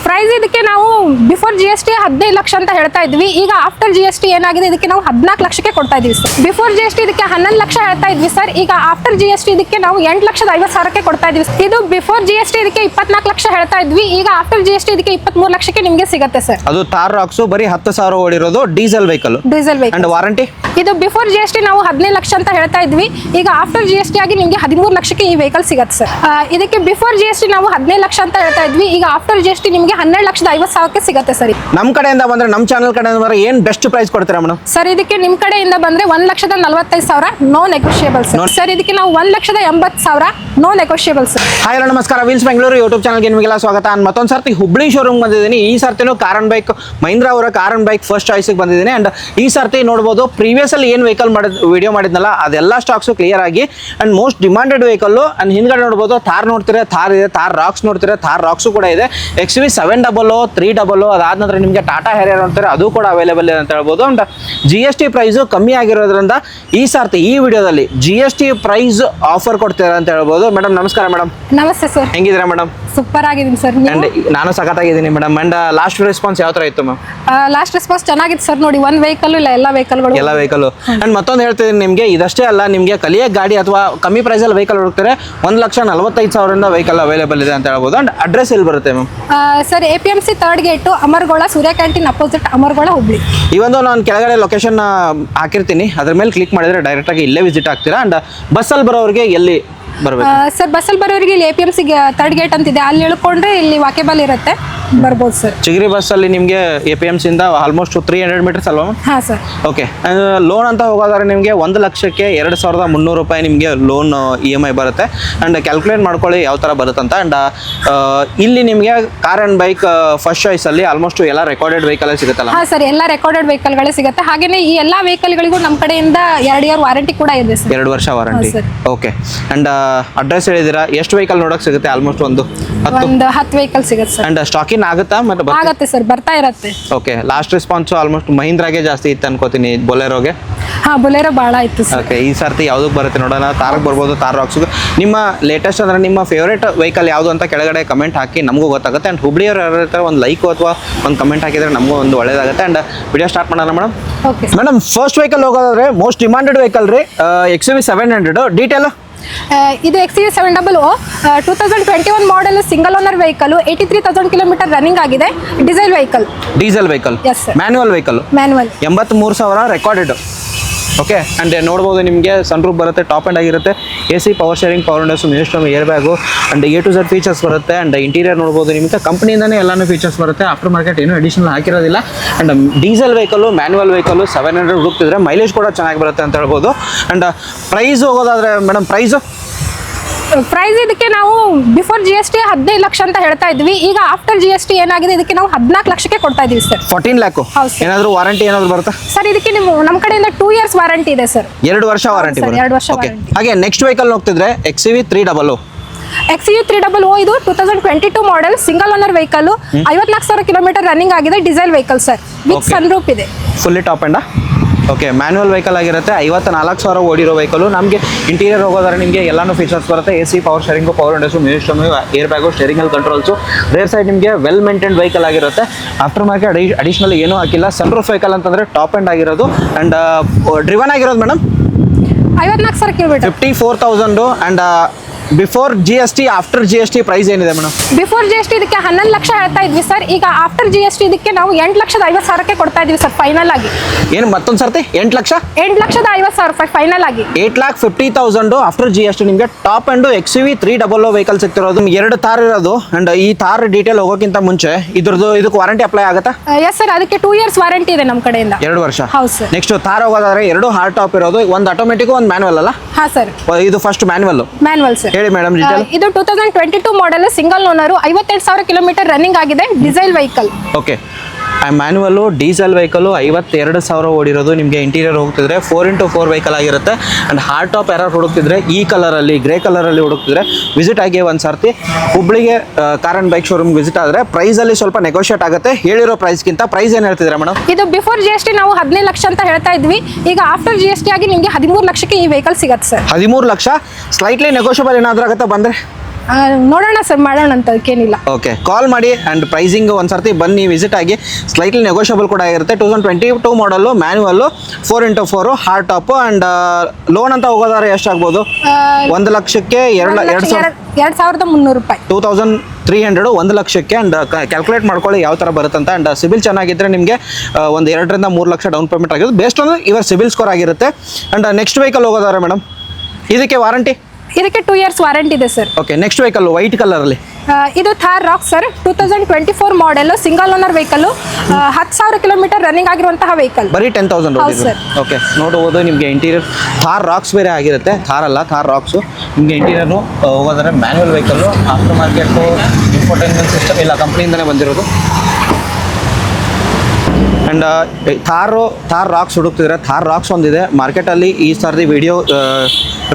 Price ಇದಕ್ಕೆ ನಾವು before GST 15 lakh ಅಂತ ಹೇಳ್ತಾ ಇದ್ವಿ. ಈಗ ಆಫ್ಟರ್ GST ಏನಾಗಿದೆ, ಇದಕ್ಕೆ ನಾವು 14 ಲಕ್ಷಕ್ಕೆ ಕೊಡ್ತಾ ಇದೀವಿ ಸರ್. ಬಿಫೋರ್ GST ಇದಕ್ಕೆ 11 ಲಕ್ಷ ಹೇಳ್ತಾ ಇದ್ವಿ ಸರ್. ಈಗ ಆಫ್ಟರ್ GST ಇದಕ್ಕೆ ನಾವು 8,50,000 ಕೊಡ್ತಾ ಇದೀವಿ. ಇದು ಬಿಫೋರ್ GST ಇದಕ್ಕೆ 24 ಲಕ್ಷ ಹೇಳ್ತಾ ಇದ್ವಿ. ಈಗ ಆಫ್ಟರ್ GST ಇದಕ್ಕೆ 23 ಲಕ್ಷಕ್ಕೆ ನಿಮಗೆ ಸಿಗುತ್ತೆ ಸರ್. ಅದು ಥಾರ್ ರಾಕ್ಸ್ ಬರೀ 10,000 ಓಡಿರೋದು ಡೀಸೆಲ್ ವೆಹಿಕಲ್. ಅಂಡ್ ವಾರಂಟಿ ಇದು ಬಿಫೋರ್ GST ನಾವು 15 ಲಕ್ಷ ಅಂತ ಹೇಳ್ತಾ ಇದ್ವಿ. ಈಗ ಆಫ್ಟರ್ GST ಆಗಿ ನಿಮಗೆ 13 ಲಕ್ಷಕ್ಕೆ ಈ ವೆಹಿಕಲ್ ಸಿಗುತ್ತೆ ಸರ್. ಇದಕ್ಕೆ ಬಿಫೋರ್ GST ನಾವು 15 ಲಕ್ಷ ಅಂತ ಹೇಳ್ತಾ ಇದ್ವಿ. ಈಗ ಆಫ್ಟರ್ GST ನಿಮಗೆ 12,50,000 ಸಿಗುತ್ತೆ ಸರ್. ನಮ್ಮ ಕಡೆಯಿಂದ ಬಂದ್ರೆ, ನಮ್ಮ ಚಾನಲ್ ಕಡೆಯಿಂದ ಬಂದ್ರೆ ಏನ್ ಬೆಸ್ಟ್ ಪ್ರೈಸ್ ಕೊಡ್ತೀರಾ ಮೇಡಮ್? ಸರ್ ಇದಕ್ಕೆ ನಿಮ್ಮ ಕಡೆಯಿಂದ ಬಂದ್ರೆ 1,45,000 ನೋ ನೆಗೋಷಿಯಬಲ್ ಸರ್. ಸರ್ ಇದಕ್ಕೆ ನಾವು 1,80,000 no negotiable sir. Hi hello ನಮಸ್ಕಾರ, ವೀಲ್ಸ್ ಬೆಂಗಳೂರು ಯೂಟ್ಯೂಬ್ ಚಾನಲ್ಗೆ ನಿಮಗೆಲ್ಲ ಸ್ವಾಗತ. ಮತ್ತೊಂದು ಸರ್ತಿ ಹುಬ್ಳಿ ಶೋರೂಮ್ ಬಂದಿದ್ದೀನಿ. ಈ ಸರ್ತಿನೂ ಕಾರನ್ ಬೈಕ್, ಮಹೀಂದ್ರಾ ಅವರ ಕಾರನ್ ಬೈಕ್ ಫಸ್ಟ್ ಚಾಯ್ಸಿಗೆ ಬಂದಿದ್ದೀನಿ. ಅಂಡ್ ಈ ಸರ್ತಿ ನೋಡ್ಬೋದು, ಪ್ರೀವಿಯಸ್ ಅಲ್ಲಿ ಏನು ವೆಹಿಕಲ್ ವಿಡಿಯೋ ಮಾಡಿದ್ನಲ್ಲ ಅದೆಲ್ಲ ಸ್ಟಾಕ್ಸು ಕ್ಲಿಯರ್ ಆಗಿ and most demanded vehicle. And ಹಿಂದ್ಗಡೆ ನೋಡ್ಬೋದು ಥಾರ್ ನೋಡ್ತೀರಾ, ಥಾರ್ ಇದೆ, ಥಾರ್ ರಾಕ್ಸ್ ನೋಡ್ತೀರಾ, ಥಾರ್ ರಾಕ್ಸು ಕೂಡ ಇದೆ. XUV 700, 300, ಅದಾದ ನಂತರ ನಿಮಗೆ ಟಾಟಾ ಹೆರಿಯರ್ ನೋಡ್ತಾರೆ, ಅದು ಕೂಡ ಅವೈಲೇಬಲ್ ಇದೆ ಅಂತ ಹೇಳ್ಬೋದು. ಅಂಡ್ GST ಪ್ರೈಸು ಕಮ್ಮಿ ಆಗಿರೋದ್ರಿಂದ ಈ ಸರ್ತಿ ಈ ವಿಡಿಯೋದಲ್ಲಿ GST ಪ್ರೈಸ್ ಆಫರ್ ಕೊಡ್ತೀರಾ ಅಂತ ಹೇಳ್ಬೋದು. ಮೇಡಮ್ ನಮಸ್ಕಾರ. ಮೇಡಮ್ ನಮಸ್ತೆ ಸರ್. ಹೆಂಗಿದ್ದೀರಾ ಮೇಡಮ್? ಸೂಪರ್ ಆಗಿದ್ದೀನಿ ಸರ್. ಅಂಡ್ ನಾನು ಸಖತ್ತಾಗಿದ್ದೀನಿ ಮೇಡಮ್. ಅಂಡ್ ಲಾಸ್ಟ್ ರೆಸ್ಪಾನ್ಸ್ ಯಾವ ತರ ಇತ್ತು ಮ್ಯಾಮ್? ಲಾಸ್ಟ್ ರೆಸ್ಪಾನ್ಸ್ ಚೆನ್ನಾಗಿತ್ತು ಸರ್. ನೋಡಿ, ಒಂದು ವೆಹಿಕಲ್ ಇಲ್ಲ, ಎಲ್ಲ ವೆಹಿಕಲ್ಗಳು. ಅಂಡ್ ಮತ್ತೊಂದು ಹೇಳ್ತೀನಿ ನಿಮಗೆ, ಇದಷ್ಟೇ ಅಲ್ಲ, ನಿಮಗೆ ಕಲಿಯಕ್ಕೆ ಗಾಡಿ ಅಥವಾ ಕಮ್ಮಿ ಪ್ರೈಸಲ್ಲಿ ವೆಹಿಕಲ್ ಹುಡುಕ್ತಾರೆ 1,45,000 ವೆಹಿಕಲ್ ಅವೈಲೇಬಲ್ ಇದೆ ಅಂತ ಹೇಳ್ಬೋದು. ಅಂಡ್ ಅಡ್ರೆಸ್ ಎಲ್ಲಿ ಬರುತ್ತೆ ma'am? Sir APMC 3rd gate, Amargol, Surya canteen opposite, Amargol, Hubli. ಈ ಒಂದು ನಾನು ಕೆಳಗಡೆ ಲೊಕೇಶನ್ ಹಾಕಿರ್ತೀನಿ, ಅದ್ರ ಮೇಲೆ ಕ್ಲಿಕ್ ಮಾಡಿದ್ರೆ ಡೈರೆಕ್ಟ್ ಆಗಿ ಇಲ್ಲೇ ವಿಸಿಟ್ ಆಗ್ತೀರಾ. ಅಂಡ್ ಬಸ್ಸಲ್ಲಿ ಬರೋರಿಗೆ ಎಲ್ಲಿ ಬರ್ಬೇಕು ಸರ್? ಬಸ್ಸಲ್ಲಿ ಬರೋರಿಗೆ ಇಲ್ಲಿ APMC 3rd ಗೇಟ್ ಅಂತಿದೆ, ಅಲ್ಲಿ ಇಳ್ಕೊಂಡ್ರೆ ಇಲ್ಲಿ ವಾಕೆಬಲ್ ಇರುತ್ತೆ, ಬರ್ಬೋದು ಸರ್. ಚಿಗರಿ ಬಸ್ಸಲ್ಲಿ ನಿಮಗೆ APMC ಇಂದ ಆಲ್ಮೋಸ್ಟ್ 300 ಮೀಟರ್ಸ್ ಅಲ್ವಾ? ಹಾಂ ಸರ್. ಓಕೆ. ಲೋನ್ ಅಂತ ಹೋಗೋದಾದ್ರೆ ನಿಮಗೆ 1,00,000ಕ್ಕೆ 2,300 ರೂಪಾಯಿ ನಿಮಗೆ ಲೋನ್ EMI ಬರುತ್ತೆ. ಆ್ಯಂಡ್ ಕ್ಯಾಲ್ಕುಲೇಟ್ ಮಾಡ್ಕೊಳ್ಳಿ ಯಾವ ಥರ ಬರುತ್ತಂತ. ಆ್ಯಂಡ್ ಇಲ್ಲಿ ನಿಮಗೆ ಕಾರ್ ಆ್ಯಂಡ್ ಬೈಕ್ ಫಸ್ಟ್ ಚಾಯ್ಸಲ್ಲಿ ಆಲ್ಮೋಸ್ಟ್ ಎಲ್ಲ ರೆಕಾರ್ಡೆಡ್ ವೆಹಿಕಲ್ ಸಿಗುತ್ತಲ್ಲ? ಹಾಂ ಸರ್, ಎಲ್ಲ ರೆಕಾರ್ಡೆಡ್ ವೆಹಿಕಲ್ಗಳೇ ಸಿಗುತ್ತೆ. ಹಾಗೆಯೇ ಈ ಎಲ್ಲ ವೆಹಿಕಲ್ಗಳಿಗೂ ನಮ್ಮ ಕಡೆಯಿಂದ 2 ಇಯರ್ ವಾರಂಟಿ ಕೂಡ ಇದೆ ಸರ್. 2 ವರ್ಷ ವಾರಂಟಿ. ಓಕೆ. ಆ್ಯಂಡ್ ಅಡ್ರೆಸ್ ಹೇಳಿದ್ದೀರಾ, ಎಷ್ಟು ವೆಹಿಕಲ್ ನೋಡೋಕೆ ಸಿಗುತ್ತೆ? ಆಲ್ಮೋಸ್ಟ್ ಒಂದು 10 ವೆಹಿಕಲ್ ಸಿಗುತ್ತೆ ಸರ್. ಆ್ಯಂಡ್ ಸ್ಟಾಕಿನ್ ಆಗುತ್ತಾ? ಮತ್ತೆ ಆಗುತ್ತೆ ಸರ್, ಬರ್ತಾ ಇರುತ್ತೆ. ಓಕೆ. ಲಾಸ್ಟ್ ರೆಸ್ಪಾನ್ಸ್ ಆಲ್ಮೋಸ್ಟ್ ಮಹೀಂದ್ರಾಗೆ ಜಾಸ್ತಿ ಇತ್ತು ಅನ್ಕೋತೀನಿ, ಬೊಲೆರೋಗೆ. ಹಾಂ, ಬೊಲೆರೋ ಭಾಳ ಇತ್ತು ಸರ್. ಓಕೆ. ಈ ಸರ್ತಿ ಯಾವುದಕ್ಕೆ ಬರುತ್ತೆ ನೋಡೋಣ. ತಾರಕ್ಕೆ ಬರ್ಬೋದು, ತಾರ್ ರಾಕ್ಸ್ಗೆ. ನಿಮ್ಮ ಲೇಟೆಸ್ಟ್ ಅಂದರೆ ನಿಮ್ಮ ಫೇವ್ರೇಟ್ ವೆಹಿಕಲ್ ಯಾವುದು ಅಂತ ಕೆಳಗಡೆ ಕಮೆಂಟ್ ಹಾಕಿ, ನಮಗೂ ಗೊತ್ತಾಗುತ್ತೆ. ಆ್ಯಂಡ್ ಹುಬ್ಳಿಯವ್ರು ಯಾರು ಇರ್ತಾರೆ, ಒಂದು ಲೈಕ್ ಅಥವಾ ಒಂದು ಕಮೆಂಟ್ ಹಾಕಿದರೆ ನಮಗೂ ಒಂದು ಒಳ್ಳೇದಾಗುತ್ತೆ. ಆ್ಯಂಡ್ ವಿಡಿಯೋ ಸ್ಟಾರ್ಟ್ ಮಾಡೋಣ madam. Okay madam, first vehicle ಹೋಗೋದಾದ್ರೆ ಮೋಸ್ಟ್ ಡಿಮಾಂಡೆಡ್ ವೆಹಿಕಲ್ ರೀ, XUV 700. ಡೀಟೇಲ್ ಇದು XUV 700 2021 model, single owner vehicle, 83,000 kilometre running ಆಗಿದೆ. Diesel vehicle. Yes sir. Manual vehicle. 83,000 recorded. Okay. And ನೋಡ್ಬೋದು, ನಿಮಗೆ ಸನ್ ರೂಫ್ ಬರುತ್ತೆ, top and ಆಗಿರುತ್ತೆ, AC, power sharing, power windows, museum, air bag, and A to Z features ಬರುತ್ತೆ. And interior ನೋಡ್ಬೋದು, ನಿಮಗೆ ಕಂಪ್ನಿಯಿಂದನೇ ಎಲ್ಲಾನು features ಬರುತ್ತೆ. ಆಫ್ಟರ್ ಮಾರ್ಕೆಟ್ ಏನೂ ಅಡಿಷನಲ್ ಹಾಕಿರೋದಿಲ್ಲ. And diesel vehicle, manual vehicle 700 ಹುಡುಕ್ತಿದ್ರೆ ಮೈಲೇಜ್ ಕೂಡ ಚೆನ್ನಾಗಿ ಬರುತ್ತೆ ಅಂತ ಹೇಳ್ಬೋದು. ಆ್ಯಂಡ್ ಪ್ರೈಸ್ ಹೋಗೋದಾದ್ರೆ ಮೇಡಮ್, ಪ್ರೈಸ್ ಇದಕ್ಕೆ ನಾವು ಬಿಫೋರ್ GST 15 ಲಕ್ಷ ಅಂತ ಹೇಳ್ತಾ ಇದ್ವಿ. ಈಗ ಆಫ್ಟರ್ GST ಏನಾಗಿದೆ, ಇದಕ್ಕೆ ನಾವು 14 ಲಕ್ಷಕ್ಕೆ ಕೊಡ್ತಾ ಇದೀವಿ ಸರ್. 14 ಲ್ಯಾಕ್. ಏನಾದರೂ ವಾರಂಟಿ ಏನಾದರೂ ಬರುತ್ತಾ ಸರ್? ಇದಕ್ಕೆ ನಮ್ಮ ಕಡೆಯಿಂದ 2 ಇಯರ್ಸ್ ವಾರಂಟಿ ಇದೆ ಸರ್. 2 ವರ್ಷ ವಾರಂಟಿ. 2 ವರ್ಷ ವಾರಂಟಿ. ಹಾಗೆ ನೆಕ್ಸ್ಟ್ ವೆಹಿಕಲ್ ಹೋಗ್ತಿದ್ರೆ XUV 300. XUV 300 ಇದು 2022 model, single owner vehicle, 54,000 kilometre running ಆಗಿದೆ. Diesel vehicle sir, with sun roof ಇದೆ, fully top end. Okay. Manual vehicle ಆಗಿರುತ್ತೆ, 54,000 ಓಡಿರೋ ವೆಹಿಕಲ್. ನಮಗೆ ಇಂಟೀರಿಯರ್ ಹೋಗೋದಾದ್ರೆ ನಿಮಗೆ ಎಲ್ಲಾನು ಫೀಚರ್ಸ್ ಬರುತ್ತೆ. AC, power steering, power windows, museum, air bag, steering controls. Rear side ನಿಮಗೆ well maintained vehicle ಆಗಿರುತ್ತೆ. ಆಫ್ಟರ್ ಮಾರ್ಕೆಟ್ ಅಡಿಷನಲ್ ಏನೂ ಹಾಕಿಲ್ಲ. ಸನ್ ರೂಫ್ ವೆಹಿಕಲ್ ಅಂತಂದರೆ ಟಾಪ್ ಆ್ಯಂಡ್ ಆಗಿರೋದು. ಆ್ಯಂಡ್ ಡ್ರಿವನ್ ಆಗಿರೋದು madam 54,000 kilometre, 54,000. And before GST, after GST price ಏನಿದೆ madam? Before GST ಇದಕ್ಕೆ 11 ಲಕ್ಷ ಹೇಳ್ತಾ ಇದ್ವಿ ಸರ್. ಈಗ ಆಫ್ಟರ್ GST ಇದಕ್ಕೆ ನಾವು 8,50,000 ಕೊಡ್ತಾ ಇದೀವಿ ಸರ್, ಫೈನಲ್ ಆಗಿ. ಏನು ಮತ್ತೊಂದು ಸರ್ತಿ 8 ಲಕ್ಷ? 8,50,000 ರೂಪಾಯಿ ಫೈನಲ್ ಆಗಿ. 8,50,000 ಆಫ್ಟರ್ GST ನಿಮಗೆ ಟಾಪ್ ಆ್ಯಂಡ್ XUV 300 ವೆಹಿಕಲ್ ಸಿಗ್ತಿರೋದು. 2 ಥಾರ್ ಇರೋದು. ಅಂಡ್ ಈ ಥಾರ್ ಡೀಟೇಲ್ ಹೋಗೋಕ್ಕಿಂತ ಮುಂಚೆ ಇದಕ್ಕೆ ವಾರಂಟಿ ಅಪ್ಲೈ ಆಗುತ್ತಾ? ಎಸ್ ಸರ್, ಅದಕ್ಕೆ 2 ಇಯರ್ಸ್ ವಾರಂಟಿ ಇದೆ ನಮ್ಮ ಕಡೆಯಿಂದ. 2 ವರ್ಷ. ಹೌದು ಸರ್. ನೆಕ್ಸ್ಟ್ ಥಾರ್ ಹೋಗೋದಾದ್ರೆ 2 ಹಾರ್ಡ್ ಟಾಪ್ ಇರೋದು, ಒಂದು ಆಟೋಮೆಟಿಕ್, ಒಂದು ಮ್ಯಾನ್ಯುವಲ್ ಅಲ್ಲ? ಹಾಂ ಸರ್. ಇದು ಫಸ್ಟ್ ಮ್ಯಾನ್ಯುವಲ್ ಸರ್. ಹೇಳಿ ಮೇಡಮ್ ಡೀಟೇಲ್. ಇದು 2022 model, single owner, 58,000 kilometre running ಆಗಿದೆ. Diesel vehicle. Okay. Manual, diesel vehicle, 52,000 ಓಡಿರೋದು. ನಿಮಗೆ ಇಂಟೀರಿಯರ್ ಹೋಗ್ತಿದ್ರೆ 4x4 ವೆಹಿಕಲ್ ಆಗಿರುತ್ತೆ. ಆ್ಯಂಡ್ ಹಾರ್ಡ್ ಟಾಪ್ ಯಾರು ಹುಡುಕ್ತಿದ್ರೆ ಈ ಕಲರಲ್ಲಿ, ಗ್ರೇ ಕಲರಲ್ಲಿ ಹುಡುಕ್ತಿದ್ರೆ ವಿಸಿಟ್ ಆಗಿ ಒಂದು ಸರ್ತಿ ಹುಬ್ಳಿಗೆ car and bike showroom visit ಆದರೆ ಪ್ರೈಸಲ್ಲಿ ಸ್ವಲ್ಪ ನೆಗೋಷಿಯೇಟ್ ಆಗುತ್ತೆ. ಹೇಳಿರೋ ಪ್ರೈಸ್ಗಿಂತ. ಪ್ರೈಸ್ ಏನು ಹೇಳ್ತಿದ್ದೀರಾ ಮೇಡಮ್? ಇದು ಬಿಫೋರ್ GST ನಾವು 15 ಲಕ್ಷ ಅಂತ ಹೇಳ್ತಾ ಇದ್ವಿ. ಈಗ ಆಫ್ಟರ್ GST ಆಗಿ ನಿಮಗೆ 13 ಲಕ್ಷಕ್ಕೆ ಈ ವೆಹಿಕಲ್ ಸಿಗುತ್ತೆ ಸರ್. 13 ಲಕ್ಷ. ಸ್ಲೈಟ್ಲಿ ನೆಗೋಷಿಯಬಲ್ ಏನಾದರೂ ಆಗುತ್ತಾ ಬಂದರೆ? ನೋಡೋಣ ಸರ್, ಮಾಡೋಣ ಅಂತ ಅದಕ್ಕೇನಿಲ್ಲ. ಓಕೆ, ಕಾಲ್ ಮಾಡಿ ಆ್ಯಂಡ್ ಪ್ರೈಸಿಂಗ್ ಒಂದ್ಸರ್ತಿ ಬನ್ನಿ ವಿಸಿಟ್ ಆಗಿ. ಸ್ಲೈಟ್ಲಿ ನೆಗೋಷಿಯಬಲ್ ಕೂಡ ಆಗಿರುತ್ತೆ. 2022 ಮಾಡಲು, manual, 4x4 hard top and loan ಅಂತ ಹೋಗೋದಾದ್ರೆ ಎಷ್ಟಾಗ್ಬೋದು? 1,00,000ಕ್ಕೆ 2,300 ರೂಪಾಯಿ, 2,300 1,00,000ಕ್ಕೆ. ಆ್ಯಂಡ್ ಕ್ಯಾಲ್ಕುಲೇಟ್ ಮಾಡ್ಕೊಳ್ಳಿ ಯಾವ ಥರ ಬರುತ್ತೆ ಅಂತ. ಆ್ಯಂಡ್ ಸಿಬಿಲ್ ಚೆನ್ನಾಗಿದ್ದರೆ ನಿಮಗೆ ಒಂದು 2 3 ಲಕ್ಷ ಡೌನ್ ಪೇಮೆಂಟ್ ಆಗಿರುತ್ತೆ ಬೇಸ್ಟ್ ಆನ್ ಇವರ ಸಿಬಿಲ್ ಸ್ಕೋರ್ ಆಗಿರುತ್ತೆ. ಆ್ಯಂಡ್ ನೆಕ್ಸ್ಟ್ ವೆಹಿಕಲ್ ಹೋಗೋದಾರೆ ಮೇಡಮ್, ಇದಕ್ಕೆ ವಾರಂಟಿ? ಇದಕ್ಕೆ 2 years ವಾರಂಟಿ ಇದೆ sir. Okay, next vehicle white ಕಲರಲ್ಲಿ ಇದು Thar rock sir, 2024 model, single owner vehicle, 10,000 kilometre running ಆಗಿರುವಂತಹ ವೆಹಿಕಲ್. ಬರೀ 10,000 ಹೌದು ಸರ್. ಓಕೆ, ನೋಡ್ಬೋದು ನಿಮಗೆ ಇಂಟೀರಿಯರ್ ಥಾರ್ ರಾಕ್ಸ್ ಬೇರೆ ಆಗಿರುತ್ತೆ. ಥಾರ್ ಅಲ್ಲ, ಥಾರ್ ರಾಕ್ಸು. ನಿಮಗೆ ಇಂಟೀರಿಯರು ಹೋಗೋದ್ರೆ manual vehicle, after market, infotainment system ಇಲ್ಲ ಕಂಪ್ನಿಯಿಂದಲೇ ಬಂದಿರೋದು. ಆ್ಯಂಡ್ ಥಾರ್ ರಾಕ್ಸ್ ಹುಡುಕ್ತಿದ್ರೆ ಥಾರ್ ರಾಕ್ಸ್ ಒಂದಿದೆ ಮಾರ್ಕೆಟಲ್ಲಿ. ಈ ಸರ್ದಿ ವಿಡಿಯೋ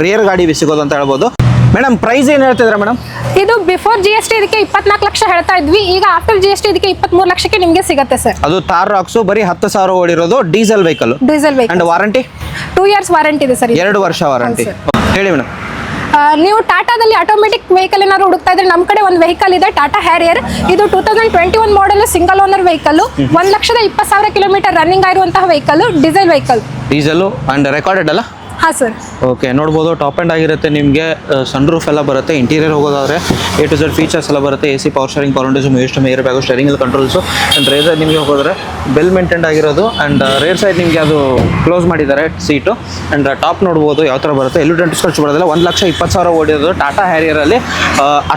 ರೇರ್ ಗಾಡಿ ಸಿಗೋದು ಅಂತ ಹೇಳ್ಬೋದು. ಮೇಡಮ್ ಪ್ರೈಸ್ ಏನು ಹೇಳ್ತಿದ್ರೆ ಮೇಡಮ್? ಇದು ಬಿಫೋರ್ GST ಇದಕ್ಕೆ 24 ಲಕ್ಷ ಹೇಳ್ತಾ ಇದ್ವಿ, ಈಗ ಆಫ್ಟರ್ GST ಇದಕ್ಕೆ 23 ಲಕ್ಷಕ್ಕೆ ನಿಮಗೆ ಸಿಗುತ್ತೆ ಸರ್. ಅದು ಥಾರ್ ರಾಕ್ಸು, ಬರೀ 10,000 ಓಡಿರೋದು, diesel vehicle. Diesel vehicle. And warranty 2 years warranty ಇದೆ ಸರ್. 2 ವರ್ಷ ವಾರಂಟಿ. ಹೇಳಿ ಮೇಡಮ್. ನೀವು ಟಾಟಾದಲ್ಲಿ ಆಟೋಮೆಟಿಕ್ ವೆಹಿಕಲ್ ಏನಾದ್ರು ಹುಡುಕ್ತಾ ಇದ್ರೆ ನಮ್ಮ ಕಡೆ ಒಂದು ವೆಹಿಕಲ್ ಇದೆ, ಟಾಟಾ ಹ್ಯಾರಿಯರ್. ಇದು 2021 model, single owner vehicle, 1,20,000 kilometre running ಆಗಿರುವಂತಹ vehicle, diesel vehicle. Diesel and recorded ಅಲ್ಲ? ಹಾಂ ಸರ್. ಓಕೆ, ನೋಡ್ಬೋದು ಟಾಪ್ ಎಂಡ್ ಆಗಿರುತ್ತೆ. ನಿಮಗೆ ಸನ್ ರೂಫ್ ಎಲ್ಲ ಬರುತ್ತೆ. ಇಂಟೀರಿಯರ್ ಹೋಗೋದಾದ್ರೆ A to Z ಫೀಚರ್ಸ್ ಎಲ್ಲ ಬರುತ್ತೆ. AC, power steering, power windows, museum, air bag, steering controls. And rear side ನಿಮಗೆ ಹೋಗೋದ್ರೆ ವೆಲ್ ಮೇಂಟೈನ್ಡ್ ಆಗಿರೋದು. ಆ್ಯಂಡ್ ರೇರ್ ಸೈಡ್ ನಿಮಗೆ ಅದು ಕ್ಲೋಸ್ ಮಾಡಿದ್ದಾರೆ ಸೀಟು. ಆ್ಯಂಡ್ ಟಾಪ್ ನೋಡ್ಬೋದು ಯಾವ ಥರ ಬರುತ್ತೆ. ಎಲ್ಲೂ ಡೆಂಟಿಸ್ ಖರ್ಚು ಬರೋದಿಲ್ಲ. 1,20,000 ಓಡಿರೋದು ಟಾಟಾ ಹ್ಯಾರಿಯರಲ್ಲಿ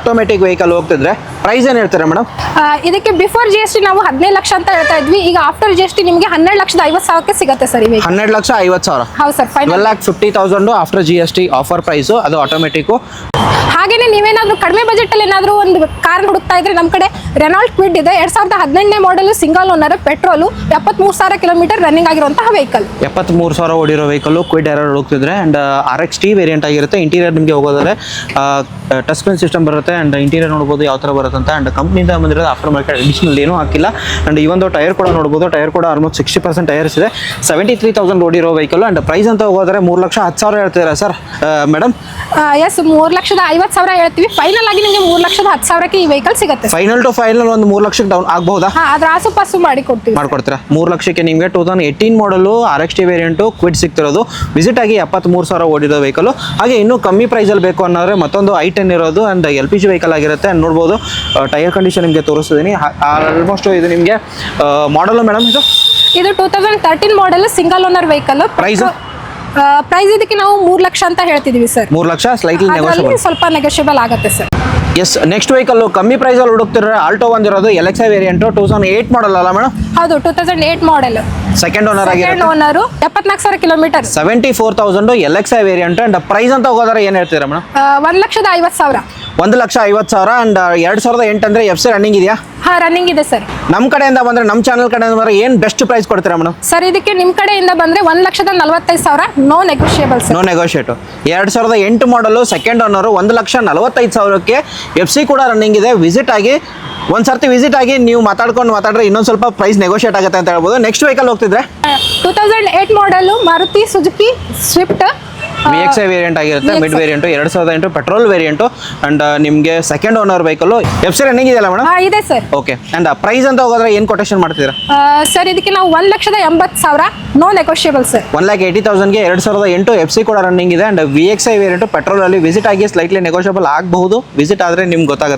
ಆಟೋಮೆಟಿಕ್ ವೆಹಿಕಲ್ ಹೋಗ್ತಿದ್ರೆ ಪ್ರೈಸ್ ಏನು ಹೇಳ್ತಾರೆ ಮೇಡಮ್? ಇದಕ್ಕೆ ಬಿಫೋರ್ GST ನಾವು 15 ಲಕ್ಷ ಅಂತ ಹೇಳ್ತಾ ಇದ್ವಿ, ಈಗ ಆಫ್ಟರ್ GST ನಿಮಗೆ 12,50,000ಕ್ಕೆ ಸಿಗುತ್ತೆ ಸರ್. ಈ ವೆಹಿಕಲ್ 12,50,000. ಹೌದು sir, final 12,50,000 after GST offer price, ಅದು ಆಟೋಮೆಟಿಕ್ಕು. ಹಾಗೇನೆ ನೀವೇನಾದ್ರೂ ಕಡಿಮೆ ಬಜೆಟ್ ಅಲ್ಲಿ ಏನಾದರೂ ಒಂದು ಕಾರ್ ಹುಡುಕ್ತಾ ಇದ್ರೆ ನಮ್ಮ ಕಡೆ ರೆನಾಲ್ಟ್ ಕ್ವಿಡ್ ಇದೆ, 2018 model, single owner, petrol, 73,000 kilometre running ಆಗಿರುವಂತಹ ವೆಹಿಕಲ್. 73,000 ಓಡಿರೋ ವೆಹಿಕಲ್ ಕ್ವಿಡ್ ಯಾರು ಹುಡುಕ್ತಿದ್ರೆ. ಆ್ಯಂಡ್ RXT ವೇರಿಯಂಟ್ ಆಗಿರುತ್ತೆ. ಇಂಟೀರಿಯರ್ ನಿಮಗೆ ಹೋಗೋದ್ರೆ ಟಚ್ ಸ್ಕ್ರೀನ್ ಸಿಸ್ಟಮ್ ಬರುತ್ತೆ. ಆ್ಯಂಡ್ ಇಂಟೀರಿಯರ್ ನೋಡ್ಬೋದು ಯಾವ ಥರ ಬರುತ್ತೆ ಅಂತ. ಆ್ಯಂಡ್ ಕಂಪ್ನಿಯಿಂದ ಬಂದಿರೋದು ಆಫ್ಟರ್ ಮಾರ್ಕೆಟ್ ಅಡಿಷನಲ್ ಏನೂ ಹಾಕಿಲ್ಲ. ಆ್ಯಂಡ್ ಈ ಒಂದು ಟೈರ್ ಕೂಡ ನೋಡ್ಬೋದು. ಟೈರ್ ಕೂಡ ಆಲ್ಮೋಸ್ಟ್ 60% ಟೈರ್ಸ್ ಇದೆ. 73,000 ಓಡಿರೋ ವೆಹಿಕಲ್. ಆ್ಯಂಡ್ ಪ್ರೈಸ್ ಅಂತ ಹೋಗೋದ್ರೆ 3,10,000 ಹೇಳ್ತಿದ್ದೀರಾ ಸರ್ ಮೇಡಮ್? ಎಸ್, 3,50,000 ಹೇಳ್ತೀವಿ. ಫೈನಲ್ ಆಗಿ ನಿಮಗೆ 3,10,000ಕ್ಕೆ ಈ ವೆಹಿಕಲ್ ಸಿಗುತ್ತೆ. ಫೈನಲ್ ಟು ಫೈನಲ್ ಒಂದು 3 ಲಕ್ಷಕ್ಕೆ ಡೌನ್ ಆಗ್ಬಹುದಾ? ಅದ್ರ ಆಸುಪಾಸು ಮಾಡಿ ಕೊಡ್ತೀವಿ. ಮಾಡ್ಕೊಡ್ತೀರಾ? 3 ಲಕ್ಷಕ್ಕೆ ನಿಮಗೆ 2018 ಮಾಡಲು RXT ವೇರಿಯಂಟು ಕ್ವಿಡ್ ಸಿಗ್ತಿರೋದು. ವಿಸಿಟ್ ಆಗಿ 73,000 ಓಡಿರೋ ವೆಹಿಕಲ್. ಹಾಗೆ ಇನ್ನೂ ಕಮ್ಮಿ ಪ್ರೈಸಲ್ಲಿ ಬೇಕು ಅನ್ನೋದ್ರೆ ಮತ್ತೊಂದು i10 ಇರೋದು. ಆ್ಯಂಡ್ LPG ವೆಹಿಕಲ್ ಆಗಿರುತ್ತೆ. ಆ್ಯಂಡ್ ನೋಡ್ಬೋದು ಟೈರ್ ಕಂಡೀಷನ್ ನಿಮಗೆ ತೋರಿಸ್ತಿದ್ದೀನಿ. ಆಲ್ಮೋಸ್ಟ್ ಇದು ನಿಮಗೆ ಮಾಡಲು ಮೇಡಮ್ ಇದು 2013 model, single owner vehicle. Price ಇದಕ್ಕೆ ನಾವು 3 ಲಕ್ಷ ಅಂತ ಹೇಳ್ತಿದೀವಿ ಸರ್. 3 ಲಕ್ಷ ಸ್ಲೈಟ್ಲಿ ನೆಗೋಷಿಯಬಲ್, ಸ್ವಲ್ಪ ನೆಗೋಷಿಯಬಲ್ ಆಗುತ್ತೆ ಸರ್. ಎಸ್, ನೆಕ್ಸ್ಟ್ ವೆಹಿಕಲ್ ಕಮ್ಮಿ ಪ್ರೈಸಲ್ಲಿ ಹುಡುಕ್ತಿದ್ರೆ ಆಲ್ಟೋ ಒಂದಿರೋದು LXi ವೇರಿಯಂಟು, 2008 ಮಾಡಲ್ ಅಲ್ಲ ಮೇಡಮ್? ಹೌದು, 2008 ಮಾಡೆಲ್, ಸೆಕೆಂಡ್ ಓನರ್ ಆಗಿರುತ್ತೆ. Owner, 74,000 kilometre, 74,000 LXi variant. And price ಅಂತ ಹೋಗೋದ್ರೆ ಏನು ಹೇಳ್ತೀರಾ ಮೇಡಮ್? 1,50,000. 1,50,000. ಅಂಡ್ 2008 ಅಂದ್ರೆ FC ರನ್ನಿಂಗ್ ಇದೆಯಾ? ಹಾ, ರನ್ನಿಂಗ್ ಇದೆ ಸರ್. ನಮ್ಮ ಕಡೆಯಿಂದ ಬಂದ್ರೆ, ನಮ್ಮ ಚಾನಲ್ ಕಡೆಯಿಂದ ಬಂದ್ರೆ ಏನು ಬೆಸ್ಟ್ ಪ್ರೈಸ್ ಕೊಡ್ತೀರಾ ಮೇಡಮ್? ಸರ್, ಇದಕ್ಕೆ ನಿಮ್ಮ ಕಡೆಯಿಂದ ಬಂದ್ರೆ 1,45,000, no negotiable sir. No negotiate. 2008 model, second owner, 1,45,000ಕ್ಕೆ FC ಕೂಡ ರನ್ನಿಂಗ್ ಇದೆ. ವಿಸಿಟ್ ಆಗಿ ಒಂದ್ಸರ್ತಿ ವಿಸಿಟ್ ಆಗಿ ನೀವು ಮಾತಾಡ್ರೆ ಇನ್ನೊಂದು ಸ್ವಲ್ಪ ಪ್ರೈಸ್ ನೆಗೋಷಿಯೇಟ್ ಆಗುತ್ತೆ ಅಂತ ಹೇಳ್ಬೋದು. ನೆಕ್ಸ್ಟ್ ವೆಹಿಕಲ್ ಹೋಗ್ತಿದ್ರೆ 2008 model, Maruti Suzuki Swift, VXi variant ಆಗಿರುತ್ತೆ. Mid variant, 2008 petrol variant. And ನಿಮಗೆ second owner vehicle. FC running ಇದೆಯಲ್ಲ ಮೇಡಮ್? ಇದೆ ಸರ್. ಓಕೆ. ಅಂಡ್ ಪ್ರೈಸ್ ಅಂತ ಹೋಗೋದ್ರೆ ಏನು ಕೊಟೇಶನ್ ಮಾಡ್ತೀರಾ ಸರ್? ಇದಕ್ಕೆ ನಾವು 1,80,000, ನೋ ನೆಗೋಷಿಯಬಲ್ ಸರ್. 1,80,000ಗೆ 2008 FC ಕೂಡ ರನ್ನಿಂಗ್ ಇದೆ. ಅಂಡ್ VXi ವೇರಿಯಂಟು ಪೆಟ್ರೋಲ್ ಅಲ್ಲಿ ವಿಸಿಟ್ ಆಗಿ ಸ್ಲೈಟ್ಲಿ ನೆಗೋಷಿಯಬಲ್ ಆಗಬಹುದು. ವಿಸಿಟ್ ಆದರೆ ನಿಮ್ಗೆ ಗೊತ್ತಾಗುತ್ತೆ.